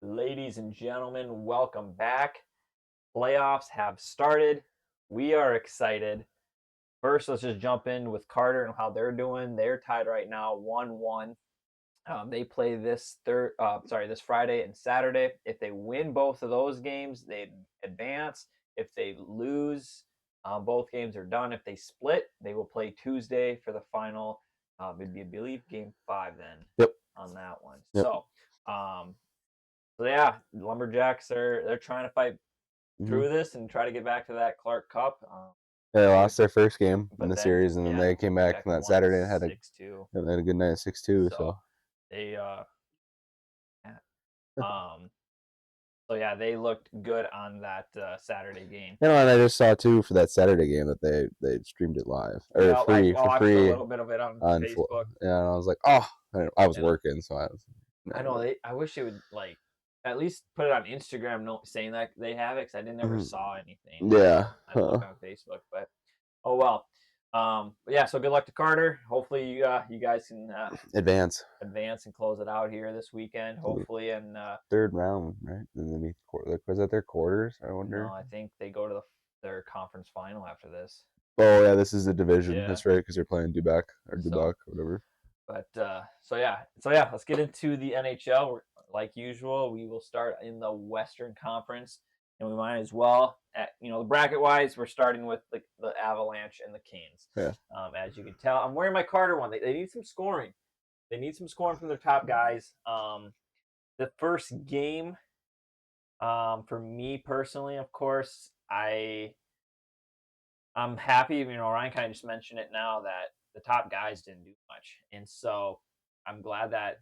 Ladies and gentlemen, welcome back. Playoffs have started. We are excited. First, let's just jump in with Carter and how they're doing. They're tied right now, 1-1. They play this Friday and Saturday. If they win both of those games, they advance. If they lose, both games are done. If they split, they will play Tuesday for the final. It'd be, I believe, game 5 then. Yep. On that one. Yep. So yeah, Lumberjacks they're trying to fight through this and try to get back to that Clark Cup. They lost their first game in but the then, series, and then they came back on that Saturday and had a 6-2. good night at 6-2. So they so yeah, they looked good on that Saturday game. and I just saw too for that Saturday game that they streamed it live or free for free. A little bit of it on Facebook. Yeah, and I was like, oh, I was working, so I know I wish it would like at least put it on Instagram, saying that they have it, because I never saw anything. Yeah, I look on Facebook, but oh well. Yeah. So good luck to Carter. Hopefully you guys can advance and close it out here this weekend. Hopefully, and third round, right? And then was that their quarters? I wonder. No, I think they go to their conference final after this. Oh yeah, this is a division. Yeah. That's right, because they're playing Dubac or whatever. But so yeah, let's get into the NHL. Like usual, we will start in the Western Conference, and we might as well, the bracket wise, we're starting with the Avalanche and the Canes. Yeah. As you can tell, I'm wearing my Carter one. They need some scoring. They need some scoring from their top guys. The first game, for me personally, of course, I'm happy. Ryan kind of just mentioned it now that the top guys didn't do much, and so I'm glad that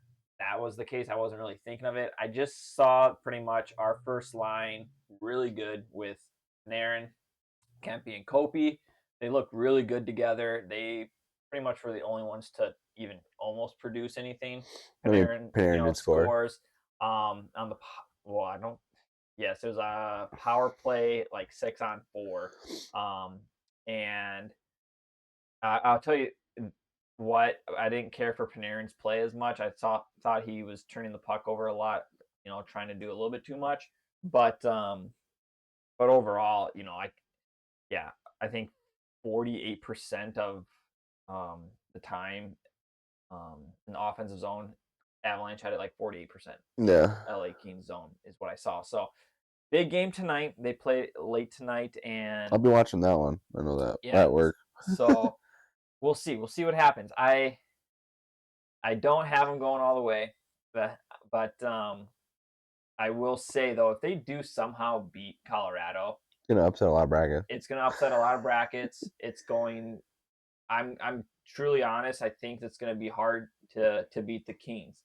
was the case. I wasn't really thinking of it. I just saw pretty much our first line really good with Panarin, Kempe, and Kopi. They looked really good together. They pretty much were the only ones to even almost produce anything. Panarin did scores. On the Yes, there's a power play like 6-on-4. And I'll tell you what, I didn't care for Panarin's play as much. I thought he was turning the puck over a lot, trying to do a little bit too much. But overall, I think 48% of the time in the offensive zone, Avalanche had it like 48%. Yeah. LA Kings zone is what I saw. So big game tonight. They play late tonight, and I'll be watching that one. I know that at work. So we'll see. We'll see what happens. I don't have them going all the way, but I will say though, if they do somehow beat Colorado, it's gonna upset a lot of brackets. It's going. I'm truly honest. I think it's going to be hard to beat the Kings,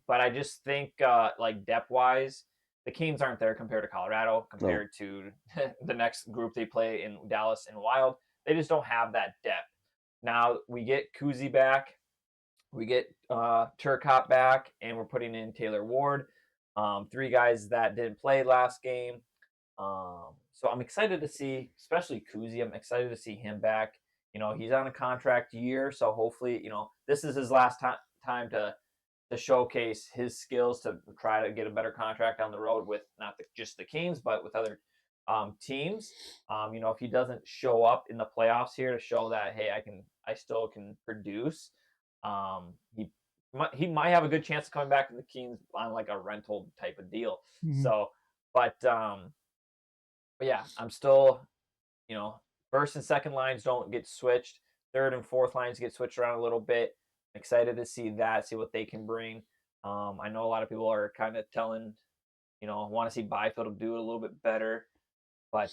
but I just think like depth wise, the Kings aren't there compared to Colorado, compared to the next group they play in Dallas and Wild. They just don't have that depth. Now we get Kuzi back, we get Turcotte back, and we're putting in Taylor Ward. 3 guys that didn't play last game. So I'm excited to see, especially Kuzi. I'm excited to see him back. He's on a contract year, so hopefully, this is his last time to showcase his skills, to try to get a better contract down the road with not just the Kings, but with other teams. If he doesn't show up in the playoffs here to show that, hey, I still can produce, he might have a good chance of coming back to the Kings on like a rental type of deal. So, but yeah, I'm still, first and second lines don't get switched. Third and fourth lines get switched around a little bit. I'm excited to see what they can bring. I know a lot of people are kind of telling, want to see Byfield do it a little bit better. But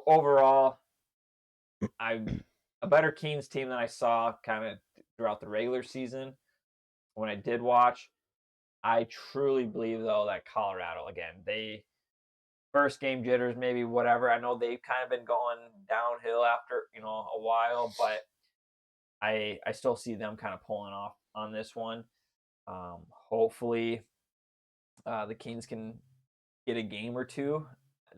overall, I'm a better Kings team than I saw kind of throughout the regular season. When I did watch, I truly believe, though, that Colorado, again, they first game jitters, maybe whatever. I know they've kind of been going downhill after, a while, but I still see them kind of pulling off on this one. Hopefully, the Kings can get a game or two.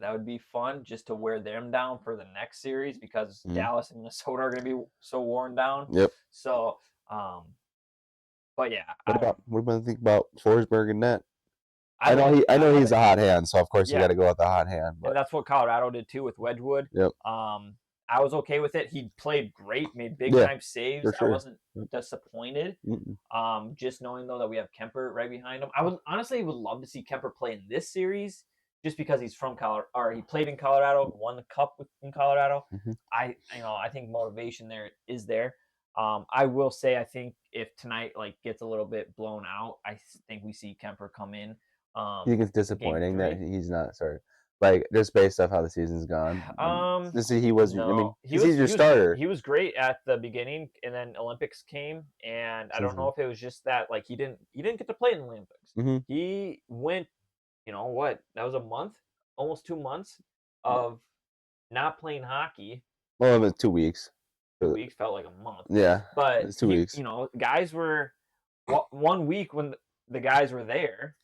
That would be fun, just to wear them down for the next series, because Dallas and Minnesota are going to be so worn down. Yep. So, but yeah. What do you think about Forsberg and net? I know he's a hot hand, so of course you got to go with the hot hand. But and that's what Colorado did too with Wedgwood. Yep. I was okay with it. He played great, made big time saves. For sure. I wasn't disappointed. Just knowing though that we have Kemper right behind him. I would honestly love to see Kemper play in this series, just because he's from Colorado, or he played in Colorado, won the cup in Colorado. I think motivation there is there. I will say I think if tonight gets a little bit blown out, I think we see Kemper come in. You think it's disappointing that he's not just based off how the season's gone? He was. No, I mean, he's your starter. He was great at the beginning, and then Olympics came, and I don't know if it was just that he didn't get to play in the Olympics. He went, that was a month, almost 2 months of not playing hockey. Well, it was 2 weeks. 2 weeks felt like a month. Yeah, but it's 2 weeks. Guys were 1 week when the guys were there.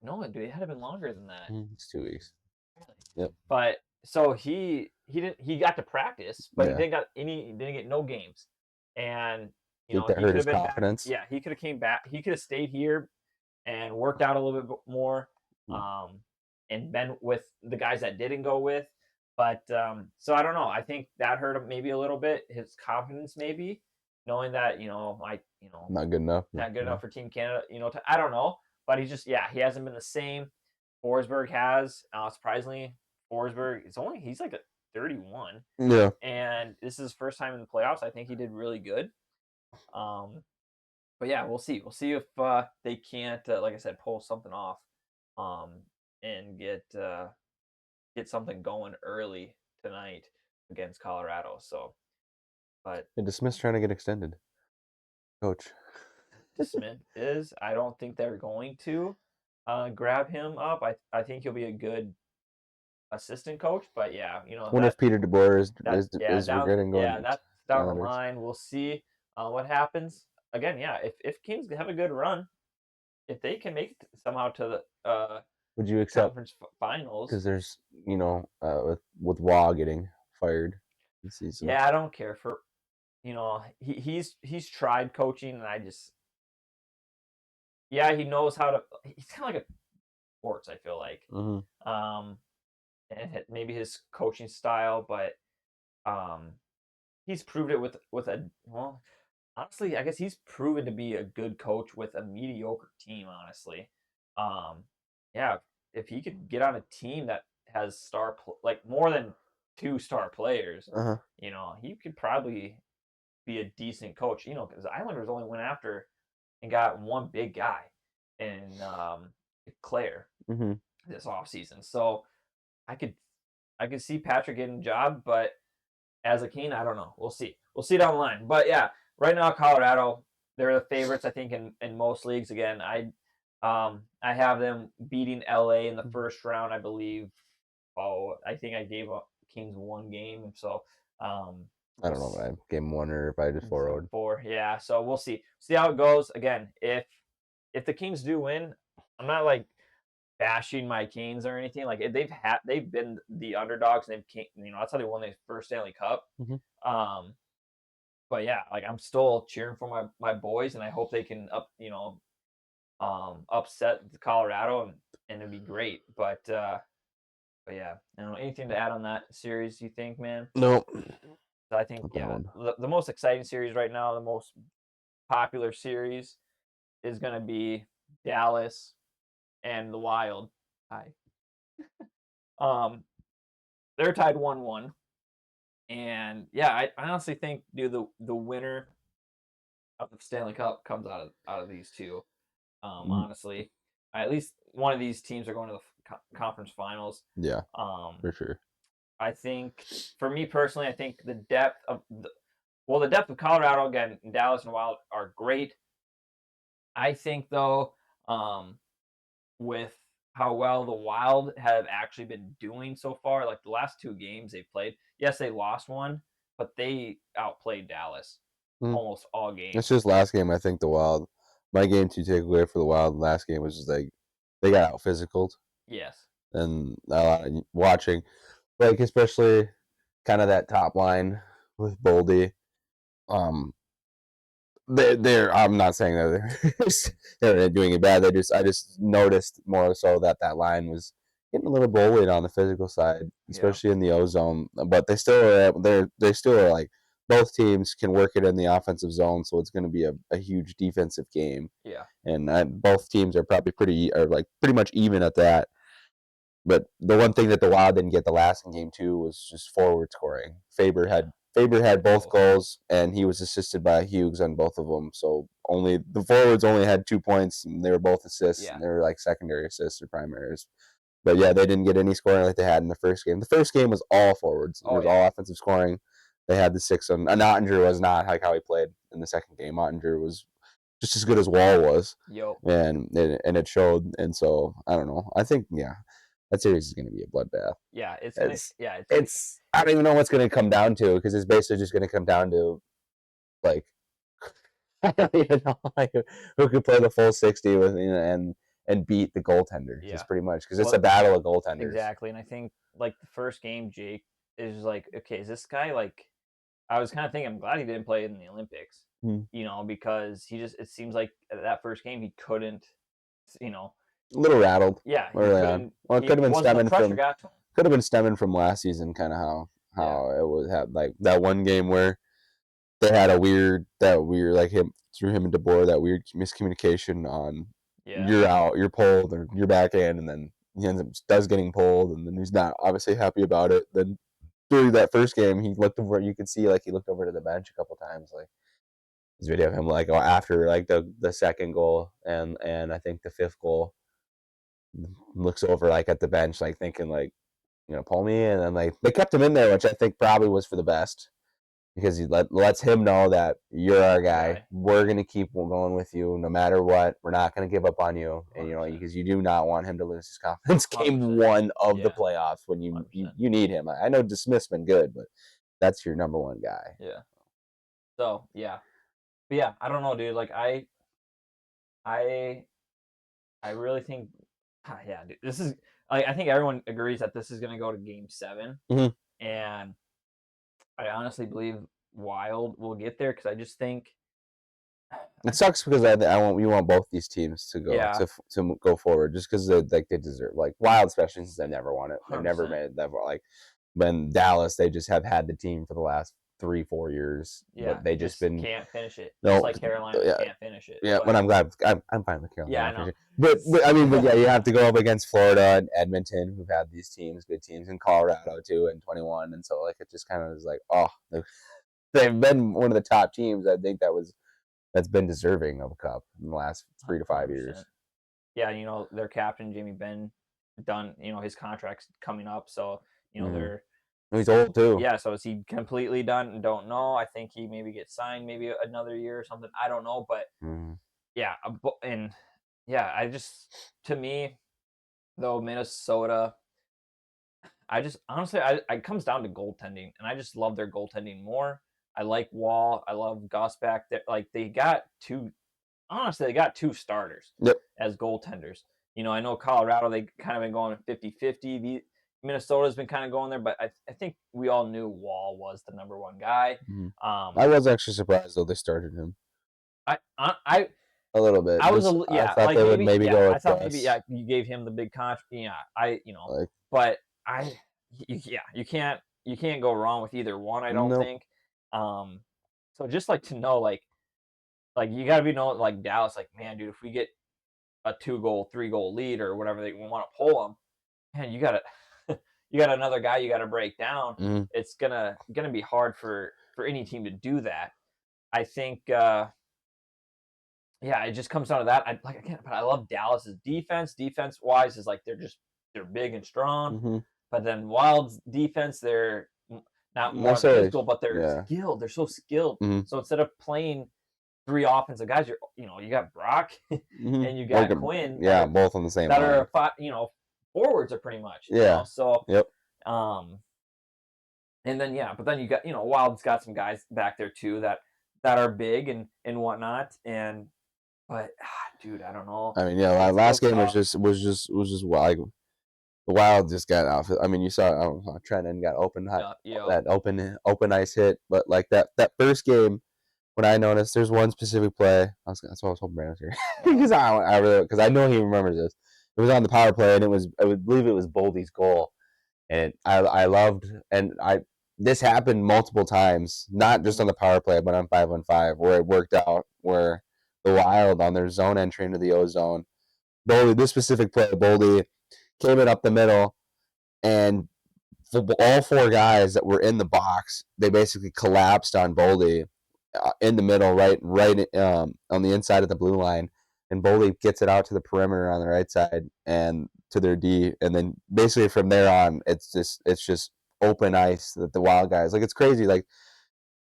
No, dude, it had been longer than that. It's 2 weeks. Really? Yep. But so he got to practice, but he didn't get no games, and that hurt his confidence. Back. Yeah, he could have came back. He could have stayed here and worked out a little bit more, and been with the guys that didn't go with. But so I don't know. I think that hurt him maybe a little bit. His confidence, maybe knowing that not good enough. Not good enough for Team Canada. I don't know. But he's just he hasn't been the same. Forsberg has. Surprisingly, Forsberg he's like a 31. Yeah. And this is his first time in the playoffs. I think he did really good. But yeah, we'll see. We'll see if they can't, like I said, pull something off, and get something going early tonight against Colorado. So, but DeSmith's trying to get extended, coach. Smith is. I don't think they're going to grab him up. I think he'll be a good assistant coach, but What if Peter DeBoer is regretting going? Yeah, that's down the line. We'll see what happens. Again, if Kings have a good run, if they can make it somehow to the would you accept conference finals? Because there's with Waugh getting fired this season. Yeah, I don't care for he's tried coaching, and I just. Yeah, he knows how to. He's kind of like a sports. I feel like, and maybe his coaching style, but he's proved it with a honestly, I guess he's proven to be a good coach with a mediocre team. Honestly, if he could get on a team that has more than 2 star players, he could probably be a decent coach. Because the Islanders only went after and got one big guy in Claire this offseason. So I could see Patrick getting a job, but as a King, I don't know. We'll see. We'll see down the line. But yeah, right now Colorado, they're the favorites, I think, in most leagues. Again, I have them beating LA in the first round, I believe. I think I gave up Kings 1 game. So I don't know if I game 1 or if I just 4-0'd. 4, yeah. So we'll see. See how it goes. Again, if the Kings do win, I'm not bashing my Kings or anything. They've been the underdogs, and that's how they won their first Stanley Cup. But yeah, I'm still cheering for my boys, and I hope they can upset Colorado, and it'd be great. But yeah, I don't know, anything to add on that series, you think, man? Nope. So I think the most exciting series right now, the most popular series, is going to be Dallas and the Wild. They're tied 1-1, and I honestly think, dude, the winner of the Stanley Cup comes out of these two. Honestly, at least one of these teams are going to the conference finals. Yeah. For sure. I think, for me personally, I think the depth of Colorado, again, Dallas and Wild are great. I think, though, with how well the Wild have actually been doing so far, the last 2 games they've played, yes, they lost one, but they outplayed Dallas almost all games. It's just last game, I think the Wild. My game to take away for the Wild last game was just they got out physicaled. Yes. And a lot of watching. Especially kind of that top line with Boldy. I'm not saying that they're doing it bad. I just noticed more so that line was getting a little bullied on the physical side, especially in the ozone. But they still are like both teams can work it in the offensive zone, so it's going to be a huge defensive game. Yeah. And both teams are probably pretty much even at that. But the one thing that the Wild didn't get the last game too was just forward scoring. Faber had both goals, and he was assisted by Hughes on both of them. So only the forwards only had 2 points, and they were both assists. Yeah. And they were like secondary assists or primaries. But yeah, they didn't get any scoring like they had in the first game. The first game was all forwards. It was all offensive scoring. They had the 6 on. Ottinger was not like how he played in the second game. Ottinger was just as good as Wall was. And it showed. And so I don't know. I think that series is going to be a bloodbath. Yeah, it's I don't even know what's going to come down to, because it's basically just going to come down to like I don't even know who could play the full 60 with and beat the goaltender. Just pretty much, because it's a battle of goaltenders. Exactly, and I think like the first game, Jake is like, okay, is this guy like? I was kind of thinking, I'm glad he didn't play in the Olympics, because it seems like that first game he couldn't, a little rattled. Yeah, early on. Well, it could have been stemming from last season, kind of how it was like that one game where they had like through him and DeBoer, that weird miscommunication on you're out, you're pulled, or you're backhand, and then he does getting pulled, and then he's not obviously happy about it. Then during that first game, he looked over. You could see like he looked over to the bench a couple times, like. This video of him like after like the second goal and I think the fifth goal, looks over like at the bench, like thinking like, pull me, and then like they kept him in there, which I think probably was for the best, because he lets him know that you're our guy. We're gonna keep going with you no matter what. We're not gonna give up on you, and because you do not want him to lose his confidence. 100%. Game 1 of the playoffs when you need him. I know Smith's been good, but that's your number one guy. Yeah. So but yeah, I don't know, dude. Like I really think, dude, this is like, I think everyone agrees that this is going to go to Game 7, and I honestly believe Wild will get there, because I just think it sucks, because we want both these teams to go to go forward, just because they deserve, like Wild, especially since they never won it. They never made that, like when Dallas, they just have had the team for the last 3-4 years. But they just can't finish it. Just like Carolina can't finish it. Yeah, but I'm glad I'm fine with Carolina. Yeah, I know. But I mean, you have to go up against Florida and Edmonton, who've had these good teams, and Colorado too in 21, and so like it just kind of is like, they've been one of the top teams. I think that's been deserving of a cup in the last 3 to 5 years. Yeah, their captain Jamie Benn done. His contract's coming up, so they're. He's old too. Yeah, so is he completely done? Don't know. I think he maybe gets signed maybe another year or something. I don't know, but I just, to me, though, Minnesota, I just honestly, it comes down to goaltending, and I just love their goaltending more. I like Wall. I love Gosback. Like they got two starters as goaltenders. I know Colorado, they kind of been going 50-50. Minnesota's been kind of going there, but I think we all knew Wall was the number one guy. I was actually surprised though they started him. I a little bit. I thought like they would maybe go with I thought maybe you gave him the big contract. But you can't go wrong with either one. I don't think. So just like to know like you got to be like Dallas, like, man, dude, if we get a 2-goal, 3-goal lead or whatever they want to pull them, man, you got another guy you got to break down. It's gonna be hard for any team to do that. I think it just comes down to that. But I love Dallas's defense. Defense wise is like they're big and strong. But then Wild's defense, they're not more physical, but they're skilled. They're so skilled. So instead of playing 3 offensive guys, you got Brock and you got Quinn. Yeah, both on the same that line. are forwards are pretty much. So and then but then you got Wild's got some guys back there too that are big and whatnot, but dude, I don't know. I mean, last game was just like the Wild just got off. I mean, you saw Trenton got open that open ice hit, but like that first game, when I noticed there's one specific play. That's what I was hoping Brandon was here because I know he remembers this. It was on the power play, and I would believe it was Boldy's goal, and I loved this happened multiple times, not just on the power play, but on 5-on-5, where it worked out, where the Wild on their zone entry into the O zone, Boldy, this specific play, Boldy came in up the middle, and all four guys that were in the box, they basically collapsed on Boldy in the middle, right on the inside of the blue line, and Boldy gets it out to the perimeter on the right side and to their D, and then basically from there on, it's just open ice that the Wild guys like. It's crazy, like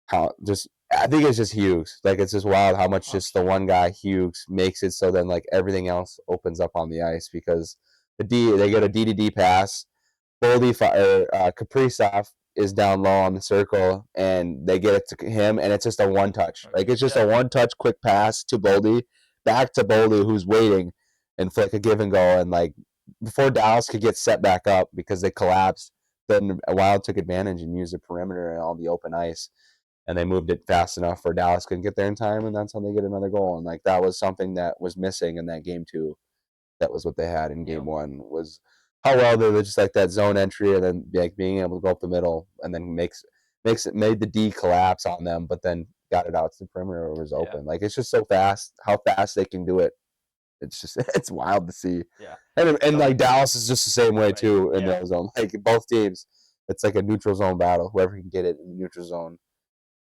how just I think it's just Hughes. Like it's just wild how much just the one guy Hughes makes it so then like everything else opens up on the ice because they get a D-to-D pass. Boldy Kaprizov is down low on the circle, and they get it to him, and it's just a one touch. Like it's just a one touch quick pass to Boldy, back to Boldy who's waiting, and flick a give and go, and like before Dallas could get set back up because they collapsed, then Wild took advantage and used the perimeter and all the open ice, and they moved it fast enough for Dallas couldn't get there in time, and that's how they get another goal. And like that was something that was missing in that game too. That was what they had in game one was how well they were just like that zone entry and then like being able to go up the middle and then made the D collapse on them, but then got it out to the perimeter where it was open. Like it's just so fast how fast they can do it. It's just it's wild to see. Yeah. And like Dallas is just the same way too in the zone. Like both teams, it's like a neutral zone battle. Whoever can get it in the neutral zone,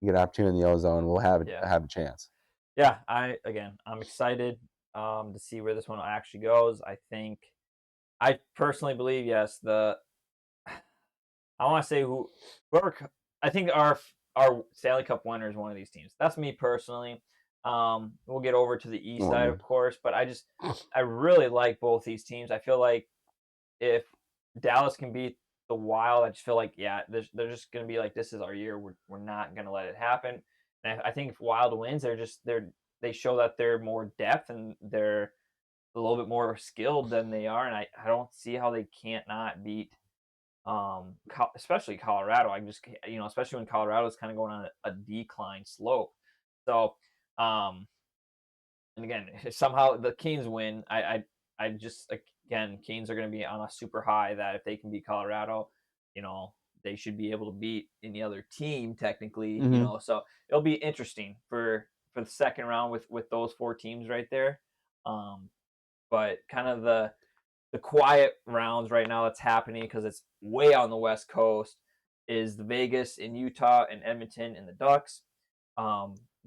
get an opportunity in the O zone, will have a chance. Yeah, I'm excited to see where this one actually goes. I personally believe I want to say whoever I think our Stanley Cup winner is one of these teams. That's me personally. We'll get over to the east side, of course, but I really like both these teams. I feel like if Dallas can beat the Wild, I just feel like they're just gonna be like, this is our year. We're not gonna let it happen. And I think if Wild wins, they show that they're more depth and they're a little bit more skilled than they are, and I don't see how they can't not beat especially Colorado. Especially when Colorado is kind of going on a decline slope. So and again, if somehow the Canes win, I just again, Canes are going to be on a super high that if they can beat Colorado, they should be able to beat any other team technically, so it'll be interesting for the second round with those four teams right there. But kind of the quiet rounds right now that's happening because it's way on the West Coast is the Vegas and Utah and Edmonton and the Ducks.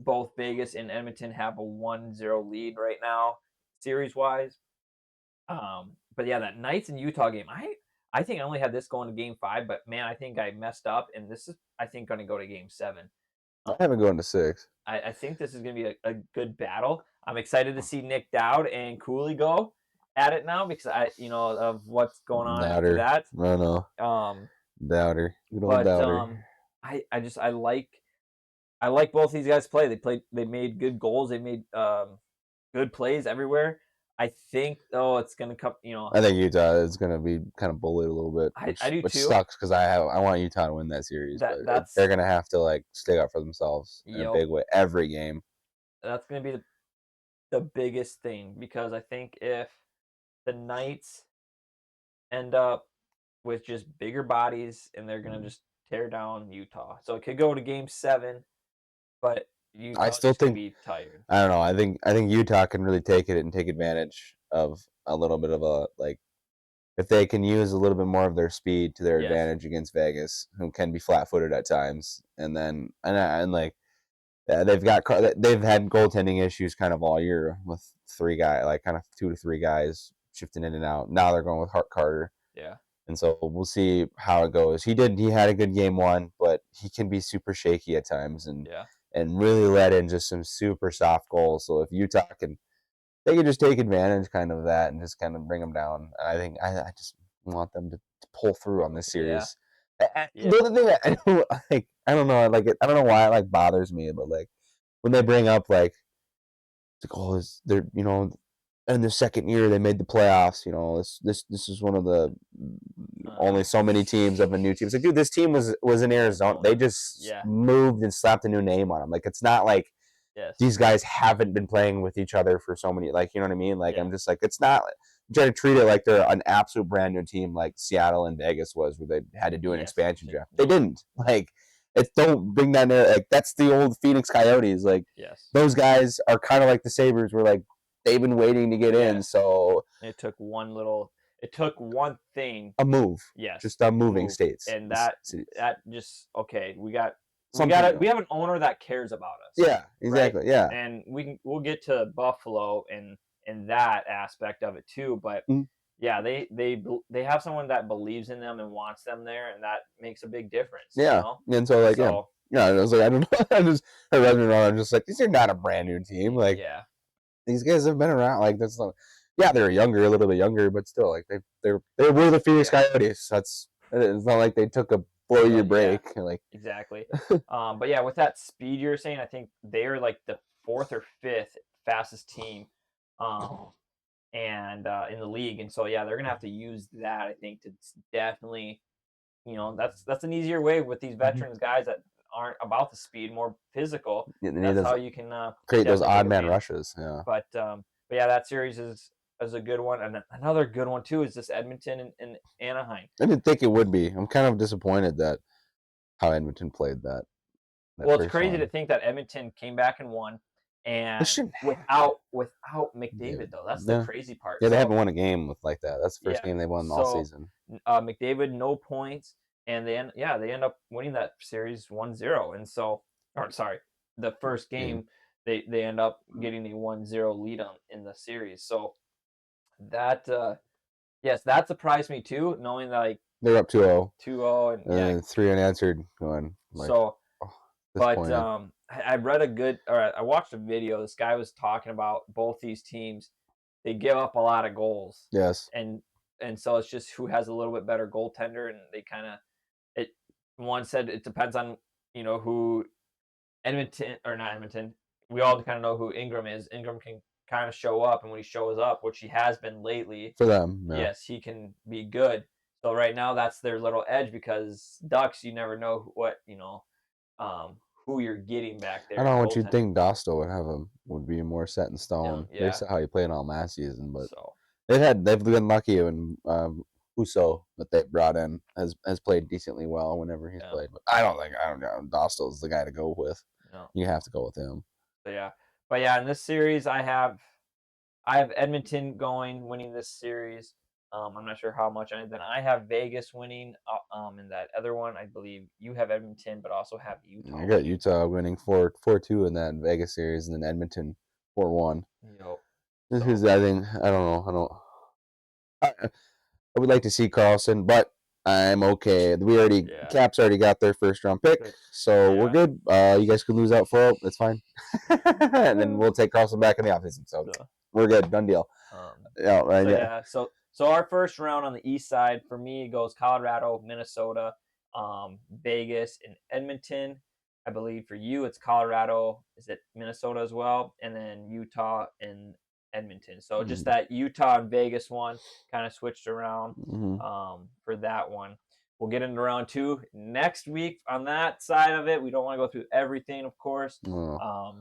Both Vegas and Edmonton have a 1-0 lead right now, series-wise. But yeah, that Knights and Utah game, I think I only had this going to Game 5, but man, I think I messed up, and this is, I think, going to go to Game 7. I haven't gone to 6. I think this is going to be a good battle. I'm excited to see Nick Dowd and Cooley go at it now because of what's going on after that. I don't know. Dowder. But Dowder. I like both these guys play. They made good goals. They made good plays everywhere. I think it's gonna come. I think Utah is gonna be kind of bullied a little bit. I do which too. Sucks because I want Utah to win that series. But they're gonna have to like stick up for themselves in a big way every game. That's gonna be the biggest thing because I think if the Knights end up with just bigger bodies and they're gonna just tear down Utah, so it could go to Game 7, but I still think be tired. I don't know. I think Utah can really take it and take advantage of a little bit of a like if they can use a little bit more of their speed to their advantage against Vegas, who can be flat-footed at times, and then like they've had goaltending issues kind of all year with 3 guys, like kind of 2 to 3 guys shifting in and out. Now they're going with Hart Carter. Yeah. And so we'll see how it goes. He had a good Game 1, but he can be super shaky at times and really let in just some super soft goals. So if Utah they can just take advantage kind of that and just kind of bring them down. I think I just want them to pull through on this series. The other thing I don't know, like I don't know why it bothers me, but when they bring up they're in their second year they made the playoffs. This is one of the only so many teams of a new team. It's like, dude, this team was in Arizona. They just moved and slapped a new name on them. Like it's not like these guys haven't been playing with each other for so many, like, you know what I mean? Like, I'm just like, it's not, I'm trying to treat it like they're an absolute brand new team like Seattle and Vegas was, where they had to do an expansion draft. They didn't. Like, don't bring that in. Like, that's the old Phoenix Coyotes. Like, those guys are kind of like the Sabres, where like they've been waiting to get in. So it took one thing, a move, just a moving states, and that just we have an owner that cares about us. Yeah, exactly. Right? Yeah, and we'll get to Buffalo and that aspect of it too, but. Yeah, they have someone that believes in them and wants them there, and that makes a big difference. Yeah, you know? And so like I was like, I don't know, I just heard I'm just like, these are not a brand new team. Like, these guys have been around. Like, that's not. Yeah, they're younger, a little bit younger, but still, like they were the Phoenix Coyotes. It's not like they took a 4-year break. Like exactly. But yeah, with that speed you're saying, I think they're like the 4th or 5th fastest team. And in the league, and so they're gonna have to use that, I think, to definitely, that's an easier way with these veterans guys that aren't about the speed, more physical. That's how you can create those odd man rushes. But that series is a good one, and another good one too is this Edmonton and Anaheim. I didn't think it would be. I'm kind of disappointed that how Edmonton played that. Well, it's crazy to think that Edmonton came back and won. And without McDavid, though, that's the crazy part. Yeah, they haven't won a game with like that. That's the first game they won all season. McDavid, no points, and they end up winning that series 1-0. And so, the first game they end up getting a 1-0 lead in the series. So that that surprised me too, knowing that like they're up 2-0, and 3 unanswered going. Like, so, but I watched a video. This guy was talking about both these teams. They give up a lot of goals. Yes. And so it's just who has a little bit better goaltender, and they kind of one said it depends on who Edmonton or not Edmonton. We all kind of know who Ingram is. Ingram can kind of show up, and when he shows up, which he has been lately for them, yes, he can be good. So right now that's their little edge, because Ducks, you never know what who you're getting back there. I don't know what you'd think Dostal would be more set in stone based on how he played all last season, but they've been lucky, and Husso that they brought in has played decently well whenever he's played. But I don't know. Dostal is the guy to go with. No. You have to go with him. But in this series I have Edmonton winning this series. I'm not sure how much. Then I have Vegas winning. In that other one, I believe you have Edmonton, but also have Utah. I got Utah winning 4-2 in that Vegas series, and then Edmonton 4-1. This is, I think, I don't know. I would like to see Carlson, but I'm okay. Caps already got their first round pick, so we're good. You guys could lose out 4-0. That's fine. And then we'll take Carlson back in the offseason. So we're good. Done deal. So our first round on the east side for me goes Colorado, Minnesota, Vegas, and Edmonton. I believe for you it's Colorado. Is it Minnesota as well? And then Utah and Edmonton. So just that Utah and Vegas one kind of switched around for that one. We'll get into round 2 next week on that side of it. We don't want to go through everything, of course. You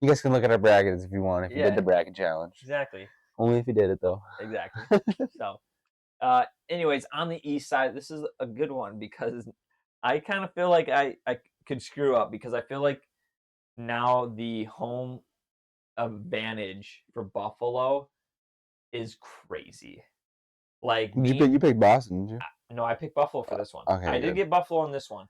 guys can look at our brackets if you want, if you did the bracket challenge. Exactly. Only if you did it, though. Exactly. So, anyways, on the east side, this is a good one because I kind of feel like I could screw up, because I feel like now the home advantage for Buffalo is crazy. Like you picked Boston, didn't you? No, I picked Buffalo for this one. Okay, I did get Buffalo on this one.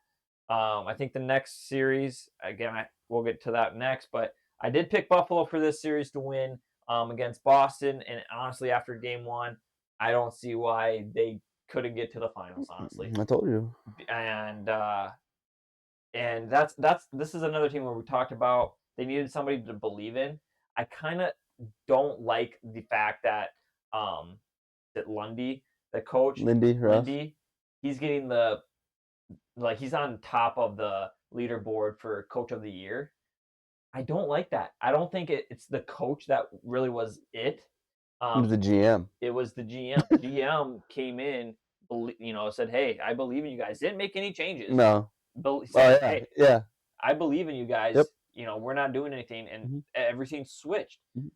I think the next series, again, we'll get to that next, but I did pick Buffalo for this series to win against Boston. And honestly, after game 1, I don't see why they couldn't get to the finals, honestly. I told you. And this is another team where we talked about they needed somebody to believe in. I kind of don't like the fact that that Lundy, the coach, Lindy, he's getting he's on top of the leaderboard for coach of the year. I don't like that. I don't think it's the coach that really was it. It was the GM. It was the GM. The GM came in, said, "Hey, I believe in you guys." Didn't make any changes. No. Said, hey, I believe in you guys. Yep. we're not doing anything, and Mm-hmm. everything switched. Mm-hmm.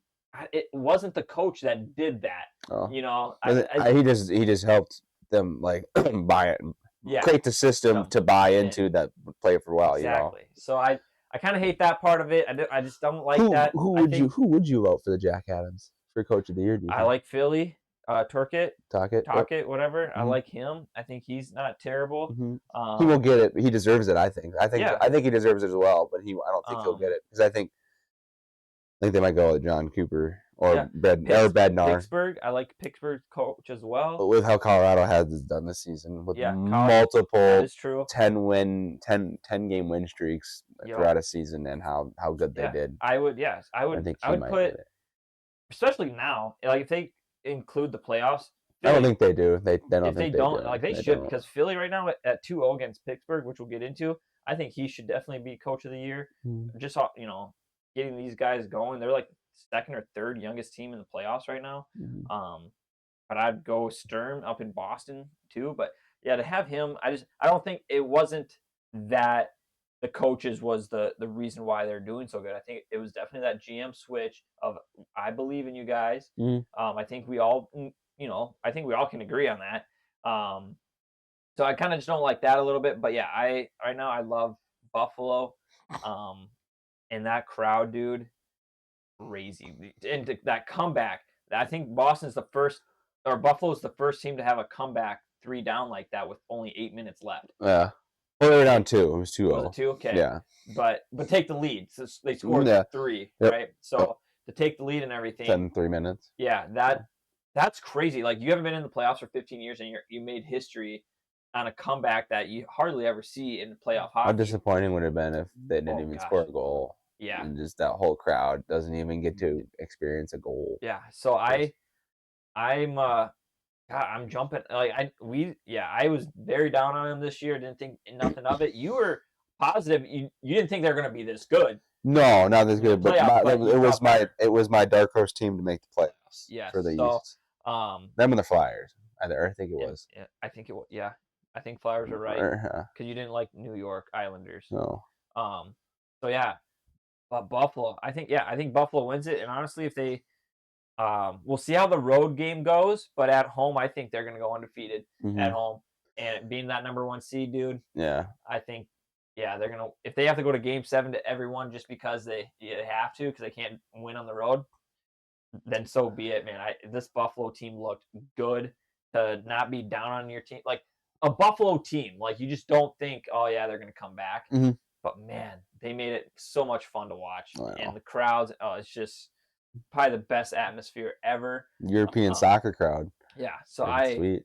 It wasn't the coach that did that. Oh. He just helped them like buy it, yeah, create the system to buy into that would play for a while. Exactly. So I kind of hate that part of it. I just don't like that. Who would you vote for the Jack Adams for Coach of the Year? Do you I think? like Philly, Turkett, Talkett, whatever. Mm-hmm. I like him. I think he's not terrible. Mm-hmm. He will get it. He deserves it. I think he deserves it as well. But I don't think he'll get it because I think they might go with John Cooper or Bednar. Pittsburgh. I like Pittsburgh's coach as well. But with how Colorado has done this season, with multiple 10 game win streaks throughout a season, and how good they did. I would put, especially now, like if they include the playoffs. I don't think they do. They don't. If they don't, like they should, because Philly right now at 2-0 against Pittsburgh, which we'll get into. I think he should definitely be Coach of the Year. Just getting these guys going. They're like second or third youngest team in the playoffs right now. But I'd go Sturm up in Boston too. But yeah, to have him, I don't think it wasn't that the coaches was the reason why they're doing so good. I think it was definitely that GM switch of I believe in you guys. I think we all can agree on that. So I kind of just don't like that a little bit. But yeah, right now I love Buffalo. And that crowd, dude, crazy. And that comeback, I think Buffalo's the first team to have a comeback 3 down like that with only 8 minutes left. Yeah. Well, they were down 2. It was 2-0. Was it 2? Okay. Yeah. But take the lead. So they scored 3, right? So to take the lead and everything. 10-3 minutes. Yeah, that's crazy. Like you haven't been in the playoffs for 15 years and you made history on a comeback that you hardly ever see in playoff hockey. How disappointing would it have been if they didn't even score a goal? Yeah. And just that whole crowd doesn't even get to experience a goal. Yeah. So I'm jumping. I was very down on him this year. Didn't think nothing of it. You were positive. You didn't think they're going to be this good. No, not this good. But it was my dark horse team to make the playoffs. Yeah. For the East. Them and the Flyers. I think it was. Yeah, I think it was. Yeah, I think Flyers are right because you didn't like New York Islanders. No. So yeah, but Buffalo. I think Buffalo wins it. And honestly, if they, we'll see how the road game goes. But at home, I think they're going to go undefeated at home. And being that number 1 seed, dude. Yeah. I think. Yeah, they're gonna. If they have to go to Game 7 to everyone just because they have to because they can't win on the road, then so be it, man. This Buffalo team looked good to not be down on your team. Like a Buffalo team, like you just don't think, oh yeah, they're gonna come back. But man, they made it so much fun to watch, and the crowds. Oh, it's just probably the best atmosphere ever. European soccer crowd. Yeah, so sweet.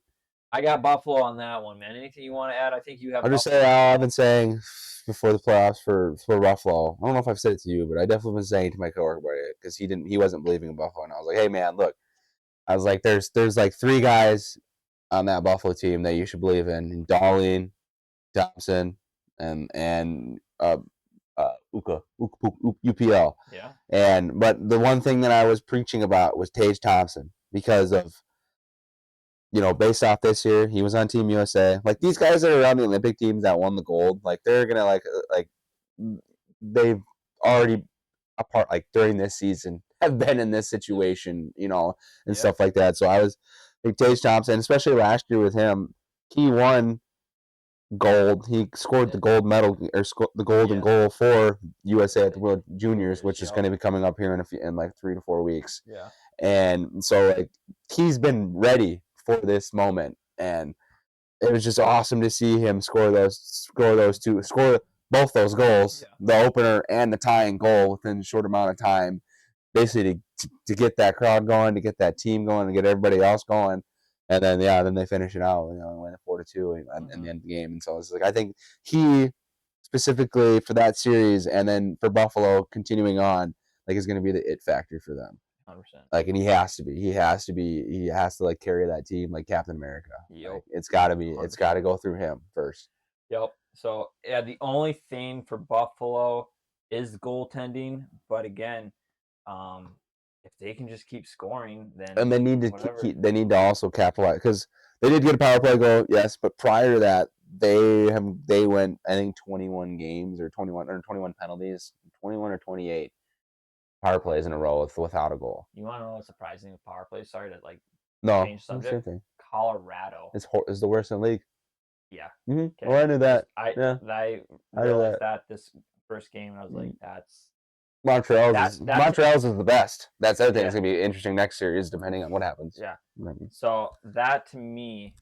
I got Buffalo on that one, man. Anything you want to add? I think you have. I'll just say I've been saying before the playoffs for Buffalo. I don't know if I've said it to you, but I definitely been saying to my coworker about it because he wasn't believing in Buffalo, and I was like, hey man, look, I was like, there's like 3 guys on that Buffalo team that you should believe in: Darlene, Thompson, and UPL. Yeah. But the one thing that I was preaching about was Tage Thompson because of. Based off this year, he was on Team USA. Like these guys that are on the Olympic teams that won the gold, like they're gonna like they've already during this season have been in this situation, and stuff like that. So I was like Tage Thompson, especially last year with him, he won gold. He scored the gold medal or the golden goal for USA at the World Juniors, which is going to be coming up here in like 3 to 4 weeks. Yeah, and so like he's been ready for this moment, and it was just awesome to see him score both those goals, the opener and the tying goal within a short amount of time, basically to get that crowd going, to get that team going, to get everybody else going, and then they finish it out, win 4-2 in the end of the game. And so it's like I think he specifically for that series, and then for Buffalo continuing on, like is going to be the it factor for them. 100%. Like, and he has to like carry that team like Captain America. Yep. Like, it's got to go through him first. Yep. So yeah, the only thing for Buffalo is goaltending, but again, if they can just keep scoring, then they need to also capitalize because they did get a power play goal, yes, but prior to that, they went, I think, 21 games or 21 penalties, 21 or 28 power plays in a row without a goal. You want to know what's surprising with power plays? Sorry to change No, subject. Colorado is the worst in the league. Yeah. Mm-hmm. Okay. Well, I knew that. I realized that this first game, and I was like, that's Montreal's is the best. That's the other thing. It's gonna be interesting next series, depending on what happens. Yeah. So that to me,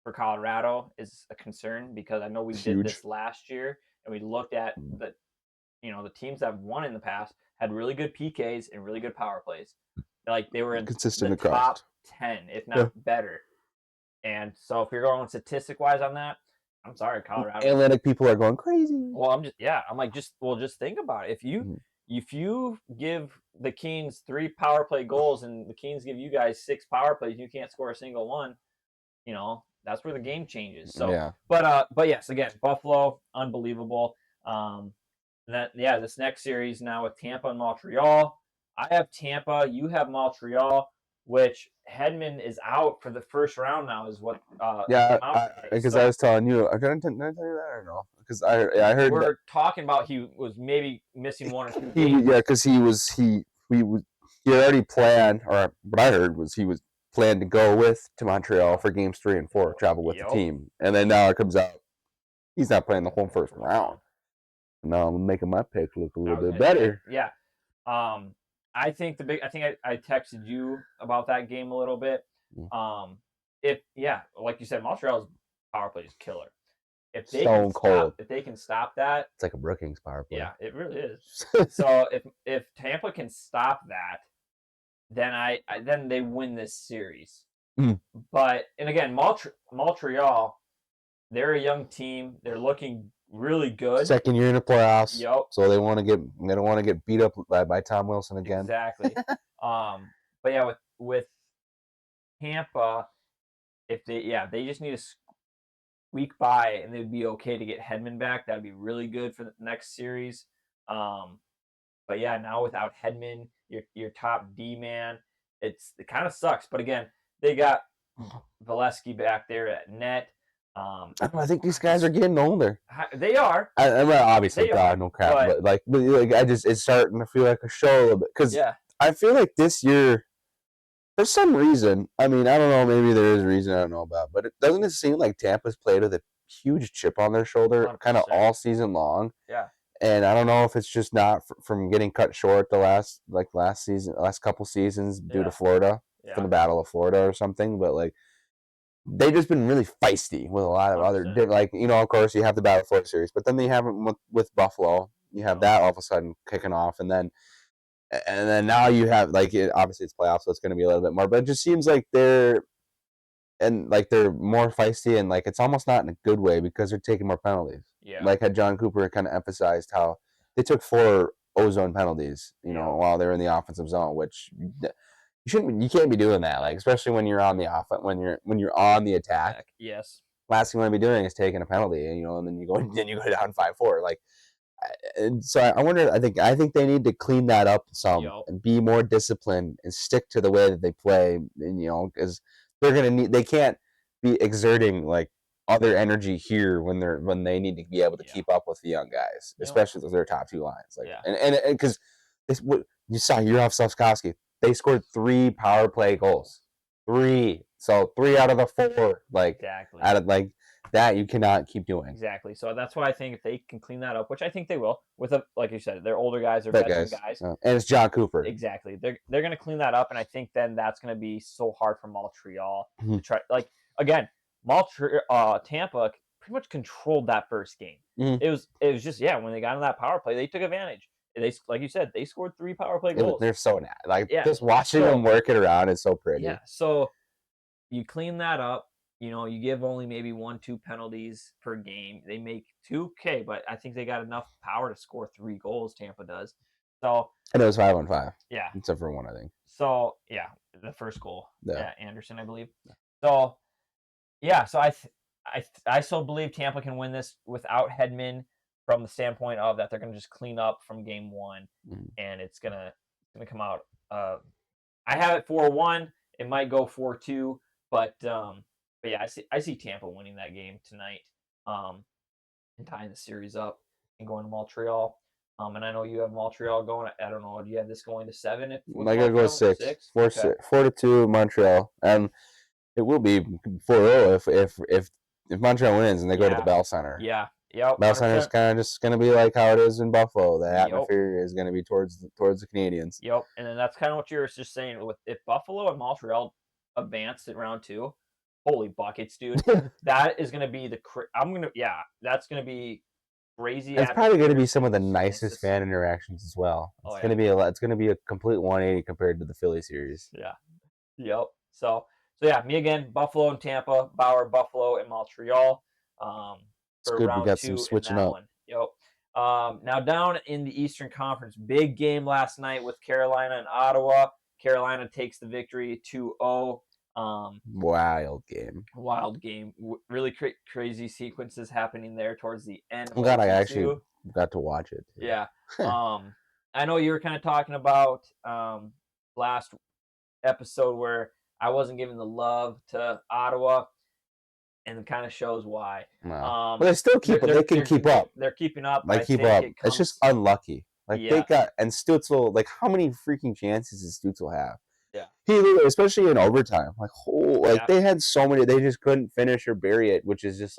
for Colorado, is a concern because I know we did this last year, and we looked at the teams that have won in the past had really good PKs and really good power plays. Like they were in the top 10, if not better. And so if you're going statistic wise on that, I'm sorry, Colorado. Analytic people are going crazy. Well, I'm like, just think about it. If you give the Kings 3 power play goals and the Kings give you guys 6 power plays, you can't score a single one. That's where the game changes. So, but yes, again, Buffalo, unbelievable. This next series now with Tampa and Montreal. I have Tampa. You have Montreal, which Hedman is out for the first round now. Is what? Because I was telling you. Did I tell you that or no? Because I heard we're talking about he was maybe missing 1 or 2 games. Because he already planned, or what I heard was he was planned to go to Montreal for games 3 and 4, travel with the team, and then now it comes out he's not playing the whole first round. Now I'm making my pick look a little bit better. Yeah. I think I texted you about that game a little bit. Like you said, Montreal's power play is killer. If they can stop that, it's like a Brookings power play. Yeah, it really is. So if Tampa can stop that, then they win this series. But and again, Montreal, they're a young team. They're looking really good. Second year in the playoffs. Yep. So they don't want to get beat up by Tom Wilson again. Exactly. But yeah, with Tampa, if they just need to squeak by and they'd be okay to get Hedman back. That'd be really good for the next series. But yeah, now without Hedman, your top D man, it kind of sucks. But again, they got Valesky back there at net. I think these guys are getting older. They are. Obviously, no crap, but it's starting to feel like a show a little bit because I feel like this year, for some reason, I don't know, maybe there is a reason I don't know about, but doesn't it seem like Tampa's played with a huge chip on their shoulder, kind of all season long? Yeah. And I don't know if it's just not from getting cut short the last couple seasons due to Florida, from the Battle of Florida or something, but they've just been really feisty with a lot of 100%. Of course, you have the Battle of Florida series, but then they have it with Buffalo. You have that all of a sudden kicking off, and then now you have obviously it's playoffs, so it's going to be a little bit more. But it just seems like they're more feisty, and it's almost not in a good way because they're taking more penalties. Yeah. Like had John Cooper kind of emphasized how they took 4 ozone penalties, while they were in the offensive zone, which. You can't be doing that, especially when you're on the offense, when you're on the attack. Yes. Last thing you want to be doing is taking a penalty, and then you go down 5-4. And so I wonder. I think they need to clean that up some and be more disciplined and stick to the way that they play. And because they're gonna need, they can't be exerting other energy here when they need to be able to keep up with the young guys, especially with their top 2 lines. And because you saw Slavkovsky. They scored 3 power play goals. 3. So 3 out of the 4. Exactly. Out of that, you cannot keep doing. Exactly. So that's why I think if they can clean that up, which I think they will, with like you said, they're older guys, they're veteran guys. And it's John Cooper. Exactly. They're going to clean that up, and I think then that's going to be so hard for Montreal to try. Again, Tampa pretty much controlled that first game. It was just when they got in that power play, they took advantage. They, like you said, they scored 3 power play goals. They're so just watching them work it around is so pretty. Yeah. So you clean that up. You give only maybe 1-2 penalties per game. They make 2, but I think they got enough power to score 3 goals. Tampa does. So and it was 5-on-5. Yeah. Except for 1, I think. So the first goal. Yeah, Anderson, I believe. So so I still believe Tampa can win this without Hedman. From the standpoint of that, they're going to just clean up from game 1, and it's gonna come out. I have it 4-1. It might go 4-2, but yeah, I see Tampa winning that game tonight. and tying the series up and going to Montreal. And I know you have Montreal going. I don't know. Do you have this going to 7? I gotta go 6. 4-2 Montreal, and it will be 4-0 if Montreal wins and they go to the Bell Center. Yeah. Yep. Bell Center is kind of just going to be like how it is in Buffalo. The atmosphere is going to be towards the Canadians. Yep. And then that's kind of what you were just saying. With if Buffalo and Montreal advance at round 2, holy buckets, dude! That is going to be that's going to be crazy. It's probably going to be some of the nicest fan interactions as well. It's going to be it's going to be a complete 180 compared to the Philly series. Yeah. Yep. So yeah, me again. Buffalo and Tampa. Bauer, Buffalo, and Montreal. It's good. We got some switching up. Yep. Now down in the Eastern Conference, big game last night with Carolina and Ottawa. Carolina takes the victory 2-0. Wild game. Really crazy sequences happening there towards the end. I'm glad I actually got to watch it. Yeah. I know you were kind of talking about last episode where I wasn't giving the love to Ottawa, and it kind of shows why. No. But they still keep up. They can keep up. They're keeping up. Keep up. It's just unlucky. They got, and Stützle, how many freaking chances does Stützle have? Yeah. He, especially in overtime, they had so many, they just couldn't finish or bury it, which is just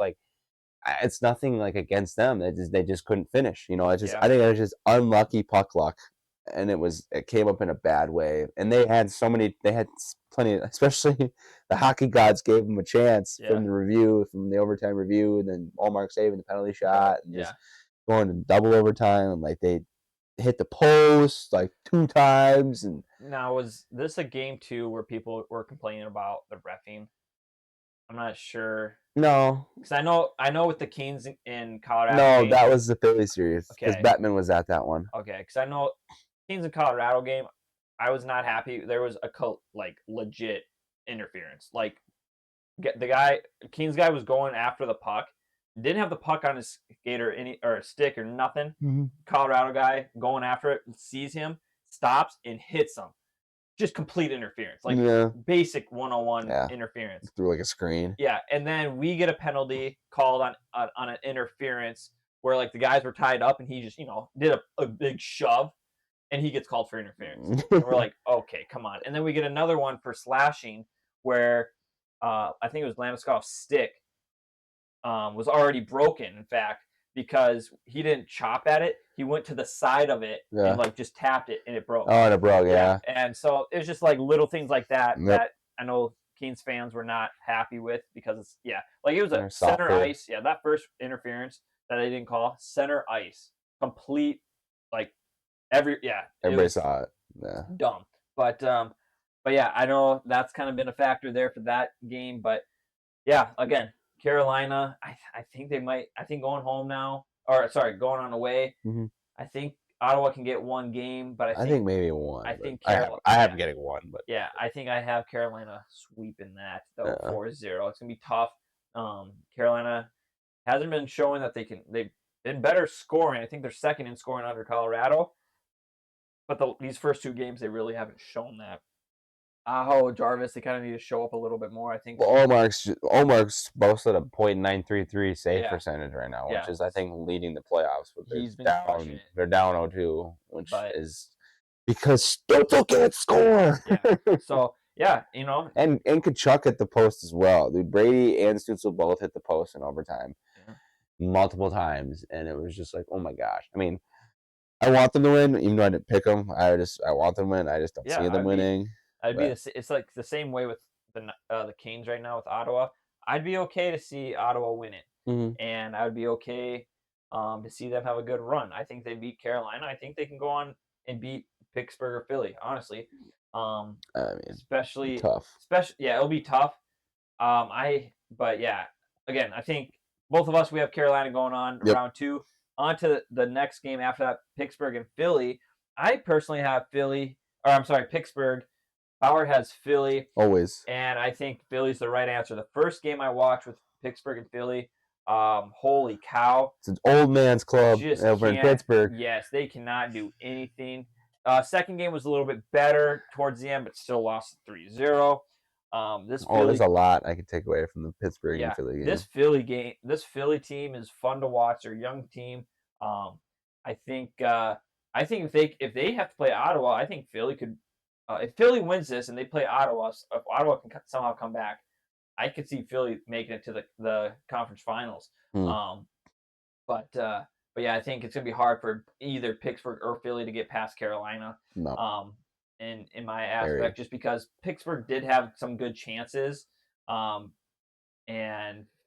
it's nothing against them. They just couldn't finish. I think it was just unlucky puck luck, and it came up in a bad way. And they had plenty, especially the hockey gods gave them a chance from the overtime review, and then Allmark saving the penalty shot, and just going to double overtime, and they hit the post 2 times. And now, was this a game 2 where people were complaining about the reffing? I'm not sure. No, because I know with the Kings in Colorado. No, that was the Philly series because Bettman was at that one. Okay, because I know Kings in Colorado game, I was not happy. There was a legit interference. The Kings guy was going after the puck, didn't have the puck on his skate or stick or nothing. Mm-hmm. Colorado guy going after it, sees him, stops and hits him. Just complete interference, basic 101 interference through a screen. Yeah, and then we get a penalty called on an interference where the guys were tied up and he just did a big shove, and he gets called for interference. And we're like, okay, come on. And then we get another one for slashing where I think it was Landeskog's stick was already broken. In fact, because he didn't chop at it, he went to the side of it and just tapped it, and it broke. Oh, and it broke, yeah. And so it was just little things like that that I know Kings fans were not happy with because it was a center ice. Yeah, that first interference that they didn't call, center ice, complete everybody saw it. Yeah, dumb. But yeah, I know that's kind of been a factor there for that game. But yeah, again, Carolina, I think they might. I think going home now, going on away. Mm-hmm. I think Ottawa can get one game, but I think maybe one. I think I have getting one, but I think I have Carolina sweeping that though 4-0. It's gonna be tough. Carolina hasn't been showing that they can. They've been better scoring. I think they're second in scoring under Colorado, but these first 2 games they really haven't shown that. Aho, Jarvis, they kind of need to show up a little bit more, I think. Well, Allmark's boasted a .933 save percentage right now, which is, I think, leading the playoffs. But they're down 0-2, which is because Stützle can't score. So, And Tkachuk hit the post as well. Dude, Brady and Stützle both hit the post in overtime multiple times, and it was just oh my gosh. I mean, I want them to win, even though I didn't pick them. I want them to win. I just don't see them winning. It's the same way with the Canes right now with Ottawa. I'd be okay to see Ottawa win it, and I would be okay to see them have a good run. I think they beat Carolina. I think they can go on and beat Pittsburgh or Philly. Honestly, I mean, especially tough. It'll be tough. But again, I think both of us we have Carolina going on round 2. On to the next game after that, Pittsburgh and Philly. I personally have Pittsburgh. Bauer has Philly. Always. And I think Philly's the right answer. The first game I watched with Pittsburgh and Philly, holy cow. It's an old man's club over in Pittsburgh. Yes, they cannot do anything. Second game was a little bit better towards the end, but still lost 3-0. There's a lot I could take away from the Pittsburgh and Philly game. This Philly team is fun to watch. They're a young team. I think if they have to play Ottawa, I think Philly could. If Philly wins this and they play Ottawa, if Ottawa can somehow come back, I could see Philly making it to the conference finals. But yeah, I think it's gonna be hard for either Pittsburgh or Philly to get past Carolina. No. In my aspect, just because Pittsburgh did have some good chances, and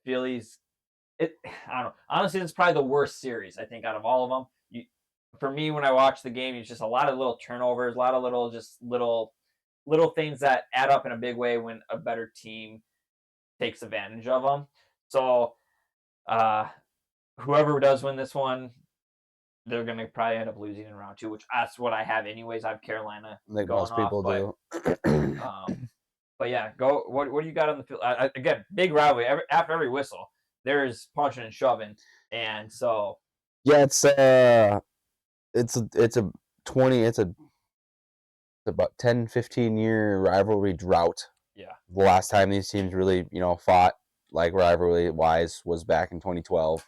Philly's I don't know. Honestly, it's probably the worst series I think out of all of them. For me, when I watch the game, it's just a lot of little turnovers, a lot of little things that add up in a big way when a better team takes advantage of them. So, whoever does win this one, they're going to probably end up losing in round 2, which that's what I have anyways. I have Carolina like most people do. But yeah, go. What do you got on the field? Again, big rivalry. After every whistle, there's punching and shoving, and so yeah, it's about 10-15 year rivalry drought. Yeah, the last time these teams really fought like rivalry wise was back in 2012.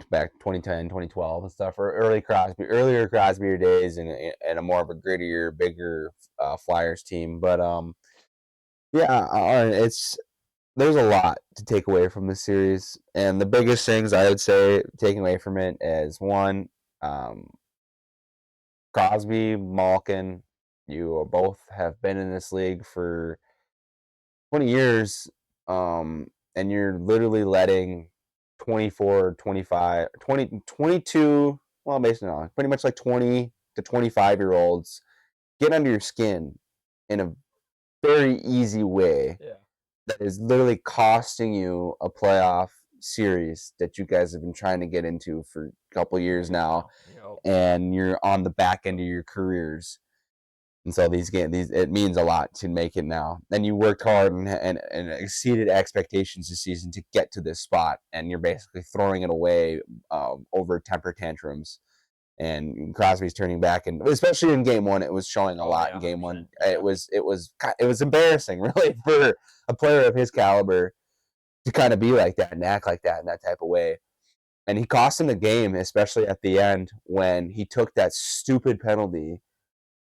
Back 2010, 2012 and stuff, or earlier Crosby days, and a more of a grittier, bigger Flyers team. But there's a lot to take away from this series, and the biggest things I would say taking away from it is one, Crosby, Malkin, you both have been in this league for 20 years, and you're literally letting 24, 25, 20, 22, well, basically on pretty much like 20 to 25-year-olds get under your skin in a very easy way that is literally costing you a playoff series that you guys have been trying to get into for a couple years now, and you're on the back end of your careers. And so it means a lot to make it now. And you worked hard and exceeded expectations this season to get to this spot, and you're basically throwing it away over temper tantrums. And Crosby's turning back, and especially in Game 1, it was showing a lot in Game 1. It was embarrassing, really, for a player of his caliber to kind of be like that and act like that in that type of way. And he cost him the game, especially at the end when he took that stupid penalty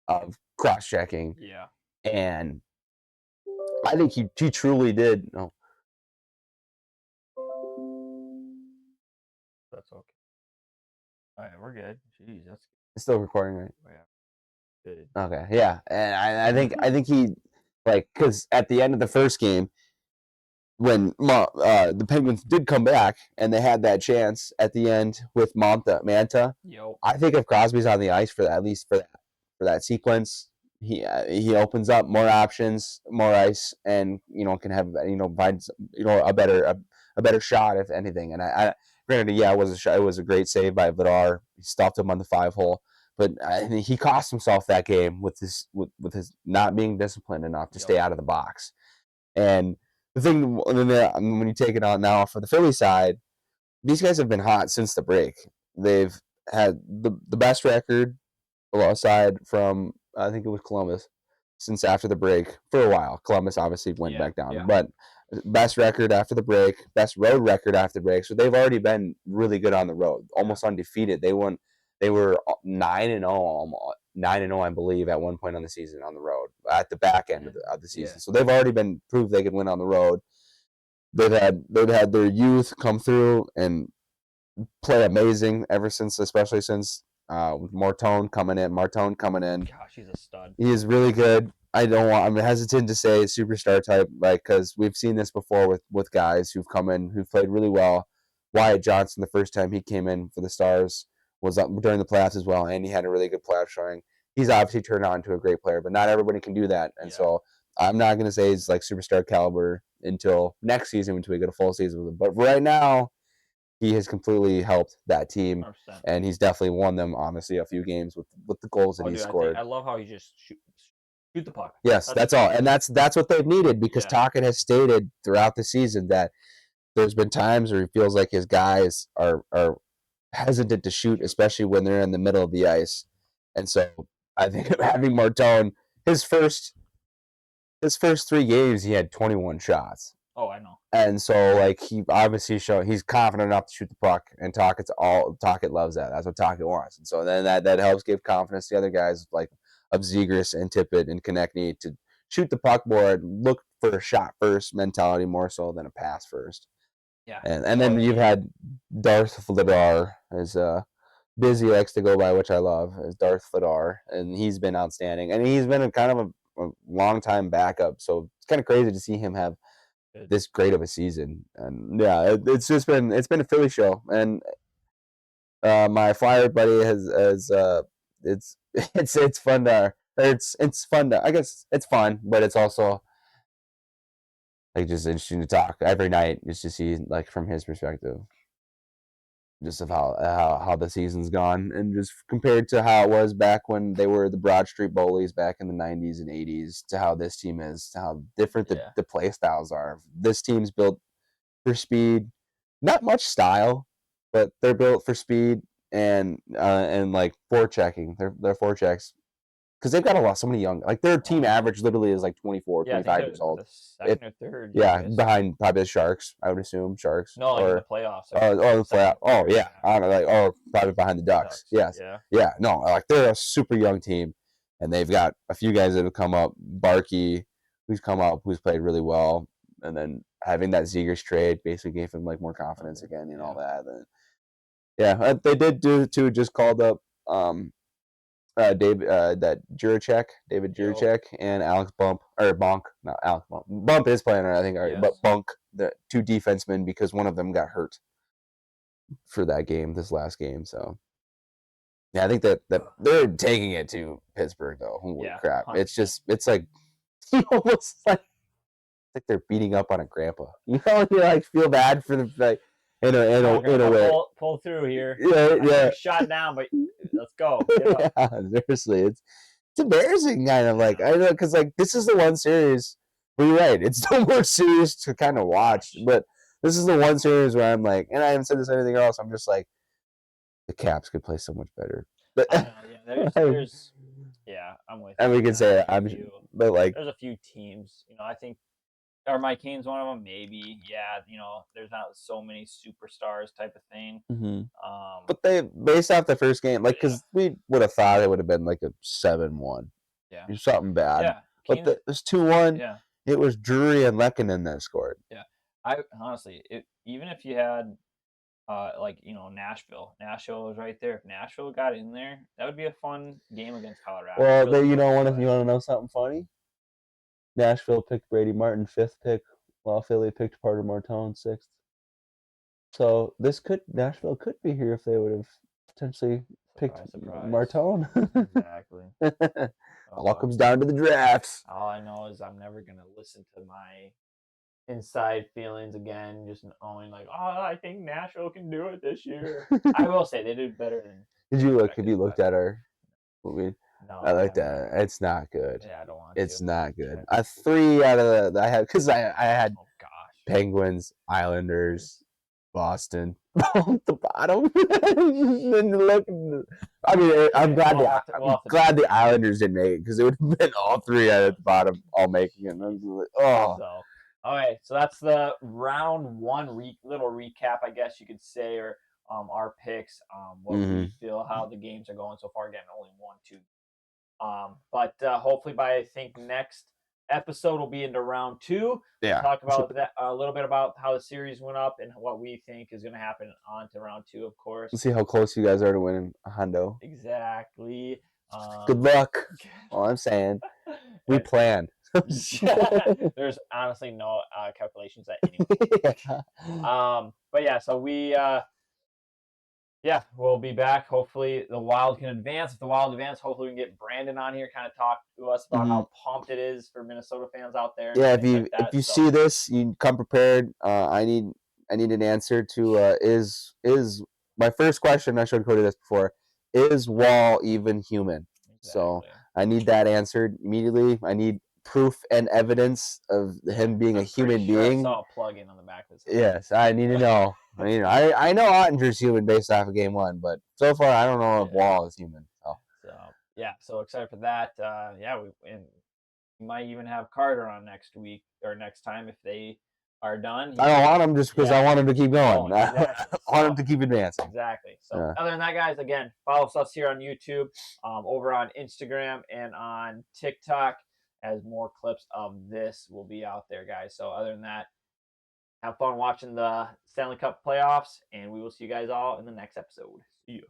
of cross-checking. Yeah. And I think he truly did. No. That's okay. All right, we're good. Jeez, that's it's still recording, right? Oh, yeah. Good. Okay, yeah. And I think he, like, because at the end of the first game, when the Penguins did come back and they had that chance at the end with Manta, I think if Crosby's on the ice for that, at least for that sequence, he opens up more options, more ice, and can have find a better shot if anything. And I granted, it was a great save by Vidar. He stopped him on the 5-hole, but I think he cost himself that game with his not being disciplined enough to stay out of the box. And the thing when you take it on now for the Philly side, these guys have been hot since the break. They've had the best record aside from I think it was Columbus since after the break for a while. Columbus obviously went back down, but best record after the break, best road record after the break. So they've already been really good on the road, almost undefeated. They were 9-0, I believe, at one point on the season on the road at the back end of the season. So they've already been proved they could win on the road. They've had their youth come through and play amazing especially since Martone coming in. Gosh, he's a stud. He is really good. I'm hesitant to say superstar type, like, because we've seen this before with guys who've come in who've played really well. Wyatt Johnson, the first time he came in for the Stars, was up during the playoffs as well, and he had a really good playoff showing. He's obviously turned on to a great player, but not everybody can do that. And so I'm not going to say he's like superstar caliber until next season, until we get a full season with him. But right now, he has completely helped that team, 100%. And he's definitely won them, honestly, a few games with the goals that he scored. I love how he just shoot the puck. Yes, that's all. And that's what they've needed, because Tocchet has stated throughout the season that there's been times where he feels like his guys are hesitant to shoot, especially when they're in the middle of the ice. And so I think having Martone, his first his first 3 games, he had 21 shots. Oh, I know. And so, like, he obviously he's confident enough to shoot the puck, and Tocchet loves that. That's what Tocchet wants. And so then that helps give confidence to the other guys like of Zegras and Tippett and Konechny to shoot the puck more, look for a shot first mentality more so than a pass first. Yeah. And then you've had Darth Vladar, as Busy likes to go by, which I love, as Darth Vladar, and he's been outstanding. And he's been kind of a long time backup, so it's kind of crazy to see him have this great of a season. And yeah, it's been a Philly show. And my Flyer buddy has it's fun to it's fun to, I guess it's fun, but it's also like just interesting to talk every night just to see like from his perspective just of how the season's gone, and just compared to how it was back when they were the Broad Street Bullies back in the 90s and 80s to how this team is, to how different the play styles are. This team's built for speed, not much style, but they're built for speed and like forechecking. Their forechecks, because they've got so many young, like their team average literally is like 24, 25 years old. Second or third. Yeah, behind probably the Sharks, I would assume. Sharks. No, like in the playoffs. The playoffs. Oh, yeah. I don't know, like, probably behind the Ducks. Yes. Yeah. No, like they're a super young team, and they've got a few guys that have come up. Barkey, who's come up, who's played really well, and then having that Zegras trade basically gave him like more confidence again and all that. And yeah, they did do too. Just called up David Jiricek and Alex Bonk. Not Alex Bonk. Bump is playing, I think, but Bunk, the 2 defensemen, because one of them got hurt for that game, this last game. So yeah, I think that they're taking it to Pittsburgh though. Holy crap! 100%. It's like almost like they're beating up on a grandpa. You like feel bad for the like. In a way, pull through here. Yeah. Shot down, but let's go. Yeah, seriously, it's embarrassing, kind of like, I know, because like this is the one series. Well, you're right. It's the worst series to kind of watch, but this is the one series where I'm like, and I haven't said this anything else. I'm just like, the Caps could play so much better. But I know, there's I'm with you. And we can say but like there's a few teams. I think. Are my Canes one of them? Maybe. Yeah, there's not so many superstars type of thing. Mm-hmm. But they, based off the first game, like, because we would have thought it would have been like a 7-1. Yeah. Something bad. Yeah. But it was 2-1. Yeah. It was Drury and Lehkonen that scored. Yeah. I honestly, even if you had, Nashville was right there. If Nashville got in there, that would be a fun game against Colorado. Well, really, you want to know something funny? Nashville picked Brady Martin 5th pick, while Philly picked Parker Martone 6th. So Nashville could be here if they would have potentially picked Martone. Exactly. All comes down to the drafts. All I know is I'm never gonna listen to my inside feelings again, just knowing like, I think Nashville can do it this year. I will say they did better than. Did you look? Have you looked at our movie? No, I like that. It's not good. Yeah, I don't want It's not good. 3 out of I had, because I had Penguins, Islanders, Boston at the bottom. And look, I mean, I'm glad the Islanders didn't make it, because it would have been all 3 out at the bottom all making it. Okay, so that's the round 1 little recap, I guess you could say, or our picks, what we feel, how the games are going so far. Again, only 1-2. But hopefully by, I think, next episode will be into round 2. Yeah. Talk about that a little bit about how the series went up and what we think is going to happen on to round 2, of course. Let's see how close you guys are to winning a hundo. Exactly. Good luck. All I'm saying, we plan. There's honestly no calculations that anyway. But yeah, so we we'll be back. Hopefully the Wild can advance. If the Wild advance, hopefully we can get Brandon on here, kind of talk to us about how pumped it is for Minnesota fans out there. Yeah, if you see this, you come prepared. I need an answer to is my first question. I showed Cody this before. Is Wall even human? Exactly. So I need that answered immediately. I need proof and evidence of him being a human being. I saw a plug-in on the back of his head. Yes, I need to know. I know Ottinger's human based off of game 1, but so far I don't know if Wall is human. So excited for that. You might even have Carter on next week or next time if they are done. I don't want him just because I want him to keep going. Exactly. I want him to keep advancing. Exactly. So other than that, guys, again, follow us here on YouTube, over on Instagram and on TikTok, as more clips of this will be out there, guys. So other than that, have fun watching the Stanley Cup playoffs, and we will see you guys all in the next episode. See you.